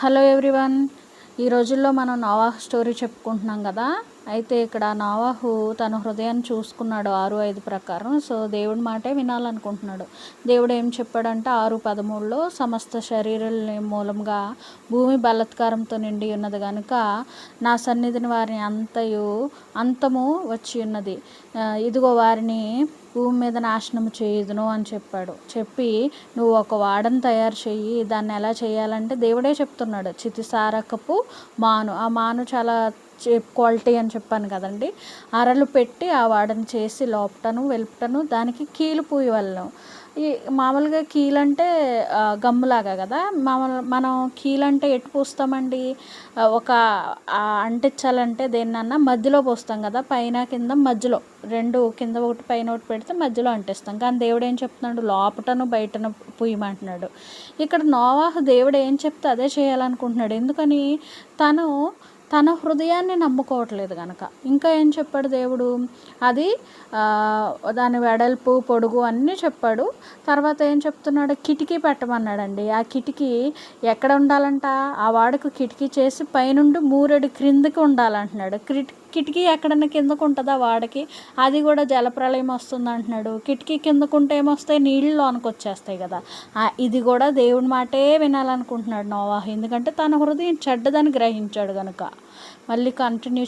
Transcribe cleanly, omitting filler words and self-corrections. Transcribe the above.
Hello everyone. ఈ రోజుల్లో మనం నోవాహు స్టోరీ చెప్పుకుంటున్నాం కదా. అయితే ఇక్కడ నోవాహు తన హృదయాన్ని చూసుకున్నాడు 6:5 ప్రకారం. సో దేవుడి మాటే వినాలనుకుంటున్నాడు. దేవుడు ఏం చెప్పాడంటే 6:13లో సమస్త శరీరాల మూలంగా భూమి బలాత్కారంతో నిండి ఉన్నది కనుక నా సన్నిధిని వారిని అంతము వచ్చి ఉన్నది. ఇదిగో వారిని భూమి మీద నాశనం చేయుదును అని చెప్పి నువ్వు ఒక వాడను తయారు చెయ్యి. దాన్ని ఎలా చేయాలంటే దేవుడే చెప్తున్నాడు. చితిసారకపు మాను, ఆ మాను చాలా క్వాలిటీ అని చెప్పాను కదండి. అరలు పెట్టి ఆ వాడని చేసి లోపటను వెలుపటను దానికి కీలు పూయవలను. ఈ మామూలుగా కీలంటే గమ్ములాగా కదా. మనం కీలంటే ఎటు పూస్తామండి, ఒక అంటించాలంటే దేన్నన్నా మధ్యలో పోస్తాం కదా, పైన కింద మధ్యలో రెండు, కింద ఒకటి పైన ఒకటి పెడితే మధ్యలో అంటిస్తాం. కానీ దేవుడు ఏం చెప్తున్నాడు, లోపటను బయటను పూయమంటున్నాడు. ఇక్కడ నోవాహు దేవుడు ఏం చెప్తే అదే చేయాలనుకుంటున్నాడు. ఎందుకని తన హృదయాన్ని నమ్ముకోవట్లేదు కనుక. ఇంకా ఏం చెప్పాడు దేవుడు, అది దాని వెడల్పు పొడుగు అన్నీ చెప్పాడు. తర్వాత ఏం చెప్తున్నాడు, కిటికీ పెట్టమన్నాడండి. ఆ కిటికీ ఎక్కడ ఉండాలంట, ఆ వాడకు కిటికీ చేసి పైనుండి 3 అడుగుల క్రిందకి ఉండాలంటున్నాడు. కిటికీ ఎక్కడన్నా కిందకు ఉంటుందా వాడికి, అది కూడా జలప్రళయం వస్తుంది అంటున్నాడు. కిటికీ కిందకుంటే ఏమొస్తాయి, నీళ్ళు లోనికి వచ్చేస్తాయి కదా. ఇది కూడా దేవుడి మాటే వినాలనుకుంటున్నాడు నోవాహు. ఎందుకంటే తన హృదయం చెడ్డదని గ్రహించాడు కనుక. మళ్ళీ కంటిన్యూ